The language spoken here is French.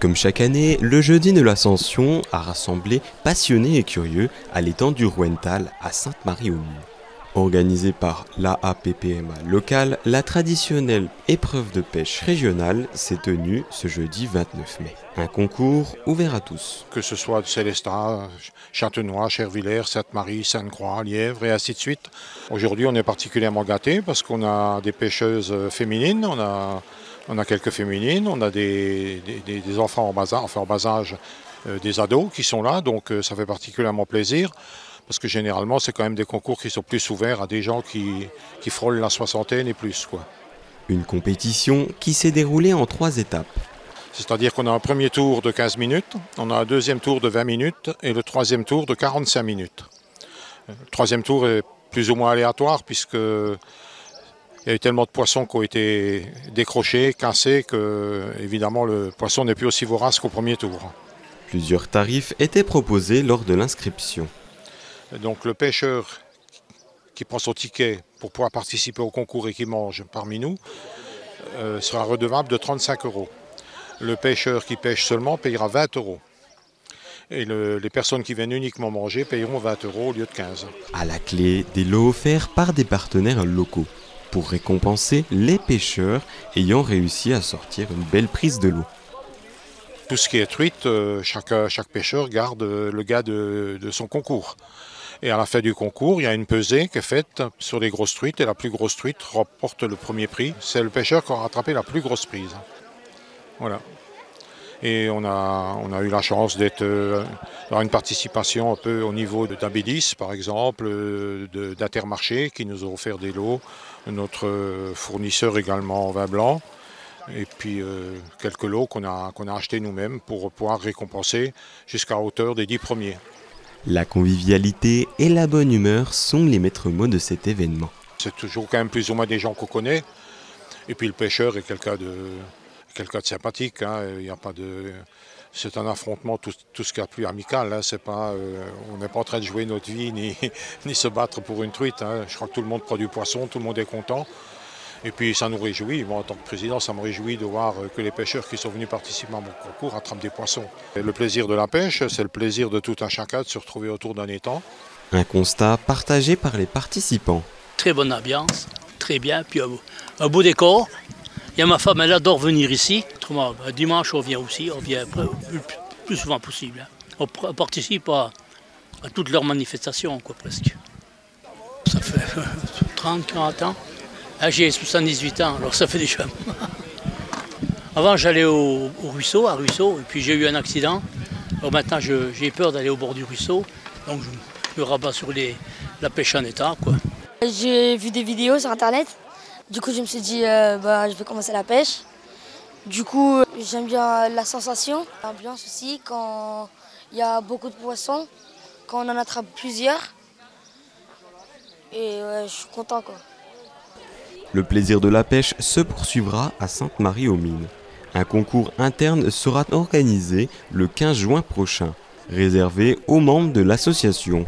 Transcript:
Comme chaque année, le jeudi de l'Ascension a rassemblé passionnés et curieux à l'étang du Rouental à Sainte-Marie-aux-Mines. Organisée par l'AAPPMA locale, la traditionnelle épreuve de pêche régionale s'est tenue ce jeudi 29 mai. Un concours ouvert à tous. Que ce soit de Célestat, Châtenois, Chervillers, Sainte-Marie, Sainte-Croix, Lièvre et ainsi de suite. Aujourd'hui, on est particulièrement gâtés parce qu'on a des pêcheuses féminines, on a quelques féminines, on a des enfants en bas âge, des ados qui sont là, donc ça fait particulièrement plaisir. Parce que généralement, c'est quand même des concours qui sont plus ouverts à des gens qui frôlent la soixantaine et plus, quoi. Une compétition qui s'est déroulée en 3 étapes. C'est-à-dire qu'on a un premier tour de 15 minutes, on a un deuxième tour de 20 minutes et le troisième tour de 45 minutes. Le troisième tour est plus ou moins aléatoire puisque il y a eu tellement de poissons qui ont été décrochés, cassés, que évidemment le poisson n'est plus aussi vorace qu'au premier tour. Plusieurs tarifs étaient proposés lors de l'inscription. Donc le pêcheur qui prend son ticket pour pouvoir participer au concours et qui mange parmi nous sera redevable de 35 €. Le pêcheur qui pêche seulement payera 20 €. Et les personnes qui viennent uniquement manger payeront 20 € au lieu de 15. À la clé, des lots offerts par des partenaires locaux pour récompenser les pêcheurs ayant réussi à sortir une belle prise de l'eau. Tout ce qui est truite, chaque pêcheur garde le gars de son concours. Et à la fin du concours, il y a une pesée qui est faite sur les grosses truites et la plus grosse truite remporte le premier prix. C'est le pêcheur qui a rattrapé la plus grosse prise. Voilà. Et on a eu la chance d'avoir une participation un peu au niveau d'Abélis, par exemple, d'Intermarché qui nous ont offert des lots, notre fournisseur également en vin blanc. Et puis quelques lots qu'on a achetés nous-mêmes pour pouvoir récompenser jusqu'à hauteur des 10 premiers. La convivialité et la bonne humeur sont les maîtres mots de cet événement. C'est toujours quand même plus ou moins des gens qu'on connaît. Et puis le pêcheur est quelqu'un de sympathique. Hein. Il y a pas de... C'est un affrontement tout ce qu'il y a de plus amical. Hein. C'est pas, on n'est pas en train de jouer notre vie ni se battre pour une truite. Hein. Je crois que tout le monde prend du poisson, tout le monde est content. Et puis ça nous réjouit, moi en tant que président, ça me réjouit de voir que les pêcheurs qui sont venus participer à mon concours attrapent des poissons. Et le plaisir de la pêche, c'est le plaisir de tout un chacun de se retrouver autour d'un étang. Un constat partagé par les participants. Très bonne ambiance, très bien, puis un beau décor. Il y a ma femme, elle adore venir ici. Autrement, dimanche on vient aussi, on vient plus souvent possible. On participe à toutes leurs manifestations, quoi, presque. Ça fait 30-40 ans. J'ai 78 ans, alors ça fait déjà... Avant, j'allais au ruisseau, et puis j'ai eu un accident. Alors maintenant, j'ai peur d'aller au bord du ruisseau, donc je me rabats sur la pêche en état, quoi. J'ai vu des vidéos sur Internet, du coup je me suis dit, je vais commencer la pêche. Du coup, j'aime bien la sensation, l'ambiance aussi, quand il y a beaucoup de poissons, quand on en attrape plusieurs. Et je suis content, quoi. Le plaisir de la pêche se poursuivra à Sainte-Marie-aux-Mines. Un concours interne sera organisé le 15 juin prochain, réservé aux membres de l'association.